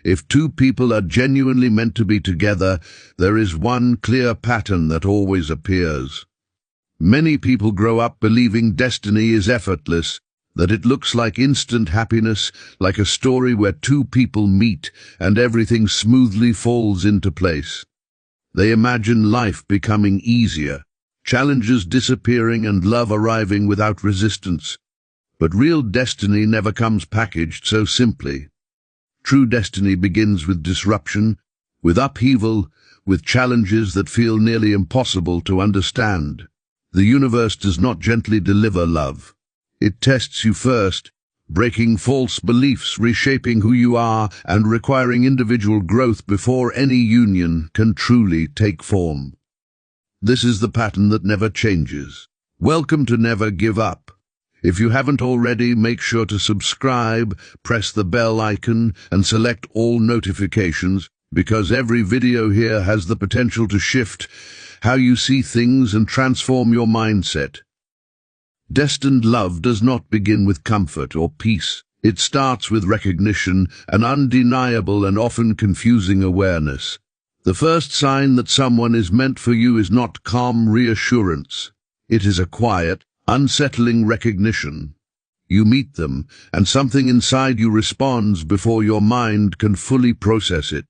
If two people are genuinely meant to be together, there is one clear pattern that always appears. Many people grow up believing destiny is effortless, that it looks like instant happiness, like a story where two people meet and everything smoothly falls into place. They imagine life becoming easier, challenges disappearing and love arriving without resistance. But real destiny never comes packaged so simply. True destiny begins with disruption, with upheaval, with challenges that feel nearly impossible to understand. The universe does not gently deliver love. It tests you first, breaking false beliefs, reshaping who you are, and requiring individual growth before any union can truly take form. This is the pattern that never changes. Welcome to Never Give Up. If you haven't already, make sure to subscribe, press the bell icon, and select all notifications, because every video here has the potential to shift how you see things and transform your mindset. Destined love does not begin with comfort or peace. It starts with recognition, an undeniable and often confusing awareness. The first sign that someone is meant for you is not calm reassurance. It is a quiet, unsettling recognition. You meet them, and something inside you responds before your mind can fully process it.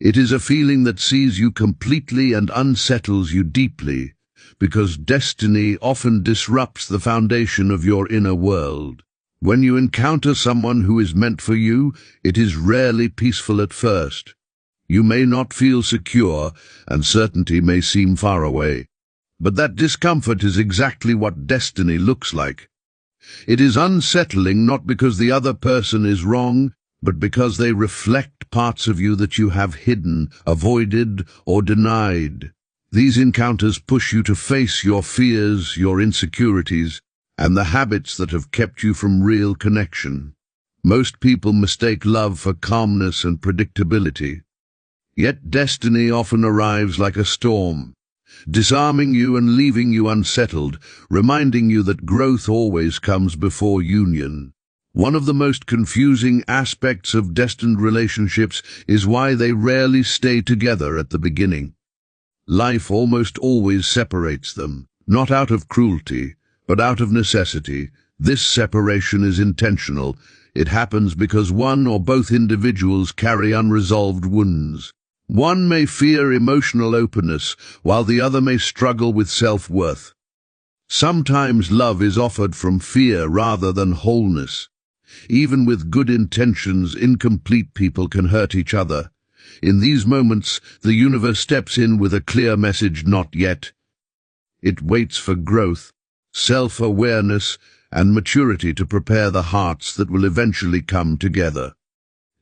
It is a feeling that sees you completely and unsettles you deeply, because destiny often disrupts the foundation of your inner world. When you encounter someone who is meant for you, it is rarely peaceful at first. You may not feel secure, and certainty may seem far away. But that discomfort is exactly what destiny looks like. It is unsettling not because the other person is wrong, but because they reflect parts of you that you have hidden, avoided, or denied. These encounters push you to face your fears, your insecurities, and the habits that have kept you from real connection. Most people mistake love for calmness and predictability. Yet destiny often arrives like a storm, disarming you and leaving you unsettled, reminding you that growth always comes before union. One of the most confusing aspects of destined relationships is why they rarely stay together at the beginning. Life almost always separates them, not out of cruelty, but out of necessity. This separation is intentional. It happens because one or both individuals carry unresolved wounds. One may fear emotional openness, while the other may struggle with self-worth. Sometimes love is offered from fear rather than wholeness. Even with good intentions, incomplete people can hurt each other. In these moments, the universe steps in with a clear message: not yet. It waits for growth, self-awareness, and maturity to prepare the hearts that will eventually come together.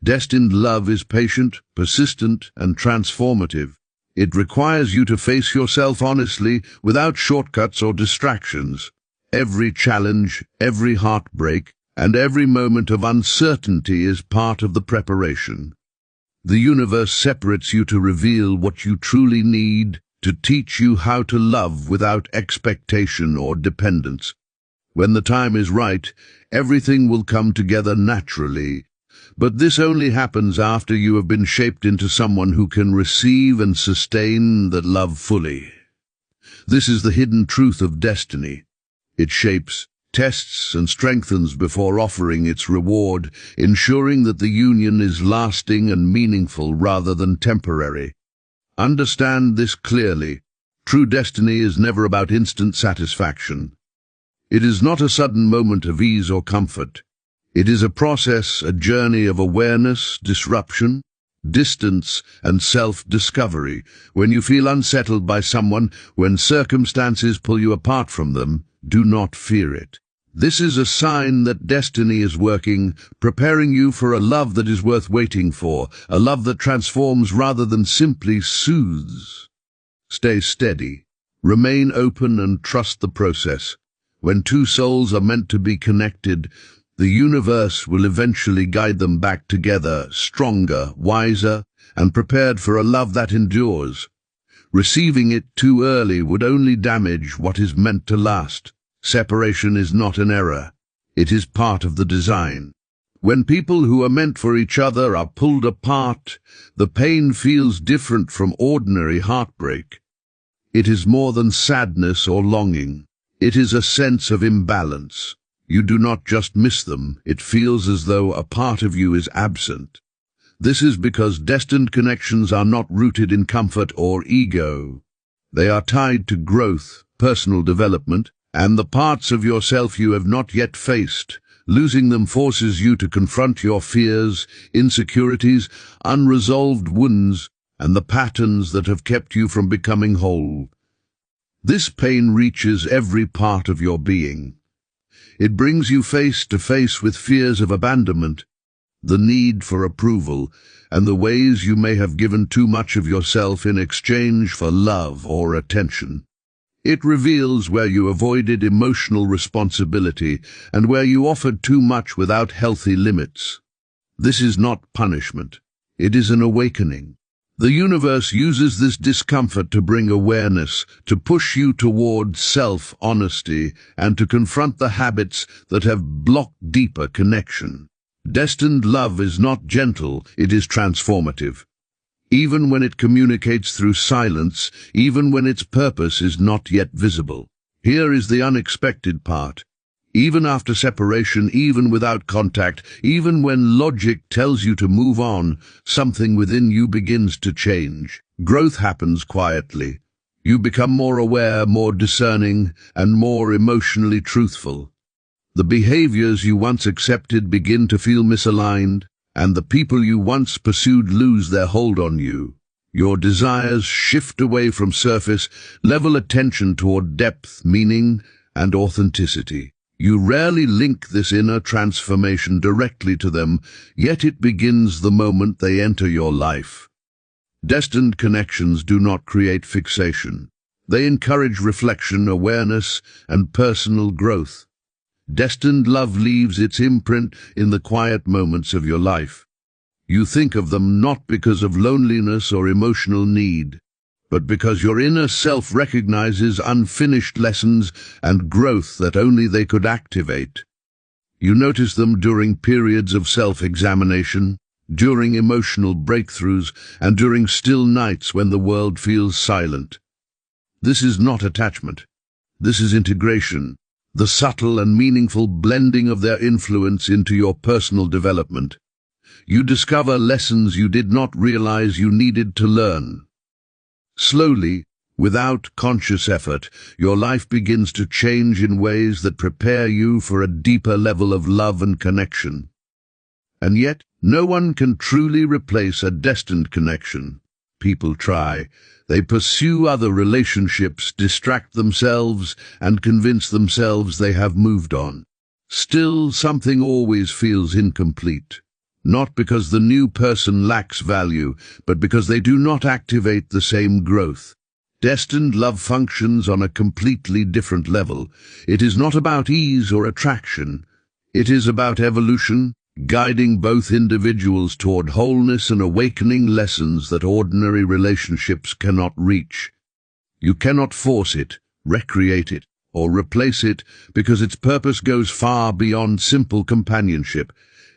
Destined love is patient, persistent, and transformative. It requires you to face yourself honestly, without shortcuts or distractions. Every challenge, every heartbreak, and every moment of uncertainty is part of the preparation. The universe separates you to reveal what you truly need, to teach you how to love without expectation or dependence. When the time is right, everything will come together naturally. But this only happens after you have been shaped into someone who can receive and sustain that love fully. This is the hidden truth of destiny. It shapes, tests, and strengthens before offering its reward, ensuring that the union is lasting and meaningful rather than temporary. Understand this clearly. True destiny is never about instant satisfaction. It is not a sudden moment of ease or comfort. It is a process, a journey of awareness, disruption, distance, and self-discovery. When you feel unsettled by someone, when circumstances pull you apart from them, do not fear it. This is a sign that destiny is working, preparing you for a love that is worth waiting for, a love that transforms rather than simply soothes. Stay steady, remain open, and trust the process. When two souls are meant to be connected, the universe will eventually guide them back together, stronger, wiser, and prepared for a love that endures. Receiving it too early would only damage what is meant to last. Separation is not an error. It is part of the design. When people who are meant for each other are pulled apart, the pain feels different from ordinary heartbreak. It is more than sadness or longing. It is a sense of imbalance. You do not just miss them, it feels as though a part of you is absent. This is because destined connections are not rooted in comfort or ego. They are tied to growth, personal development, and the parts of yourself you have not yet faced. Losing them forces you to confront your fears, insecurities, unresolved wounds, and the patterns that have kept you from becoming whole. This pain reaches every part of your being. It brings you face to face with fears of abandonment, the need for approval, and the ways you may have given too much of yourself in exchange for love or attention. It reveals where you avoided emotional responsibility and where you offered too much without healthy limits. This is not punishment. It is an awakening. The universe uses this discomfort to bring awareness, to push you toward self-honesty, and to confront the habits that have blocked deeper connection. Destined love is not gentle, it is transformative. Even when it communicates through silence, even when its purpose is not yet visible. Here is the unexpected part. Even after separation, even without contact, even when logic tells you to move on, something within you begins to change. Growth happens quietly. You become more aware, more discerning, and more emotionally truthful. The behaviors you once accepted begin to feel misaligned, and the people you once pursued lose their hold on you. Your desires shift away from surface level attention toward depth, meaning, and authenticity. You rarely link this inner transformation directly to them, yet it begins the moment they enter your life. Destined connections do not create fixation. They encourage reflection, awareness, and personal growth. Destined love leaves its imprint in the quiet moments of your life. You think of them not because of loneliness or emotional need, but because your inner self recognizes unfinished lessons and growth that only they could activate. You notice them during periods of self-examination, during emotional breakthroughs, and during still nights when the world feels silent. This is not attachment. This is integration. The subtle and meaningful blending of their influence into your personal development. You discover lessons you did not realize you needed to learn. Slowly, without conscious effort, your life begins to change in ways that prepare you for a deeper level of love and connection. And yet, no one can truly replace a destined connection. People try. They pursue other relationships, distract themselves, and convince themselves they have moved on. Still, something always feels incomplete. Not because the new person lacks value, but because they do not activate the same growth. Destined love functions on a completely different level. It is not about ease or attraction. It is about evolution, guiding both individuals toward wholeness and awakening lessons that ordinary relationships cannot reach. You cannot force it, recreate it, or replace it because its purpose goes far beyond simple companionship.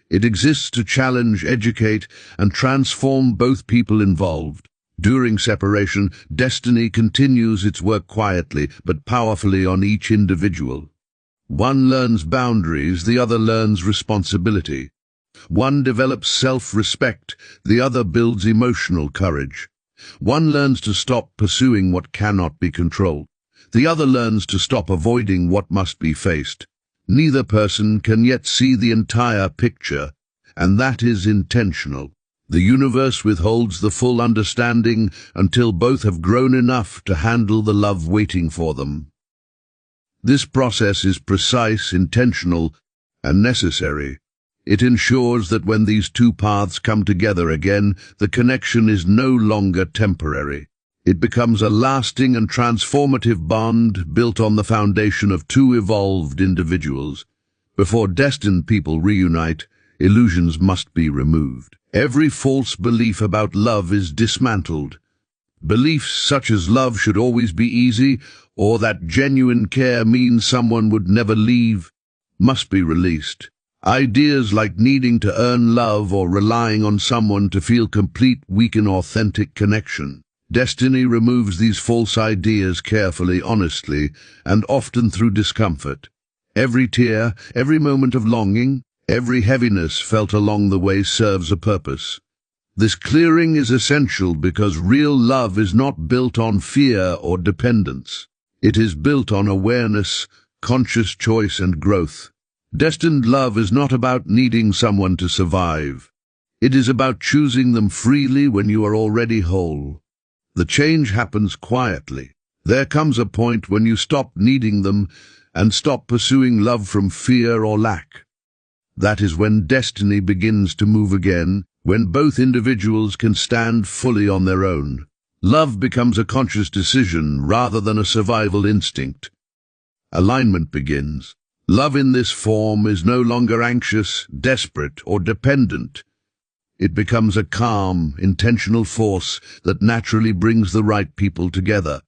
It exists to challenge, educate, and transform both people involved. During separation, destiny continues its work quietly but powerfully on each individual. One learns boundaries, the other learns responsibility. One develops self-respect, the other builds emotional courage. One learns to stop pursuing what cannot be controlled. The other learns to stop avoiding what must be faced. Neither person can yet see the entire picture, and that is intentional. The universe withholds the full understanding until both have grown enough to handle the love waiting for them. This process is precise, intentional, and necessary. It ensures that when these two paths come together again, the connection is no longer temporary. It becomes a lasting and transformative bond built on the foundation of two evolved individuals. Before destined people reunite, illusions must be removed. Every false belief about love is dismantled. Beliefs such as love should always be easy, or that genuine care means someone would never leave, must be released. Ideas like needing to earn love or relying on someone to feel complete weaken authentic connection. Destiny removes these false ideas carefully, honestly, and often through discomfort. Every tear, every moment of longing, every heaviness felt along the way serves a purpose. This clearing is essential because real love is not built on fear or dependence. It is built on awareness, conscious choice, and growth. Destined love is not about needing someone to survive. It is about choosing them freely when you are already whole. The change happens quietly. There comes a point when you stop needing them and stop pursuing love from fear or lack. That is when destiny begins to move again, when both individuals can stand fully on their own. Love becomes a conscious decision rather than a survival instinct. Alignment begins. Love in this form is no longer anxious, desperate, or dependent. It becomes a calm, intentional force that naturally brings the right people together.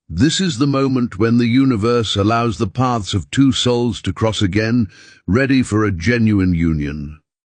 This is the moment when the universe allows the paths of two souls to cross again, ready for a genuine union.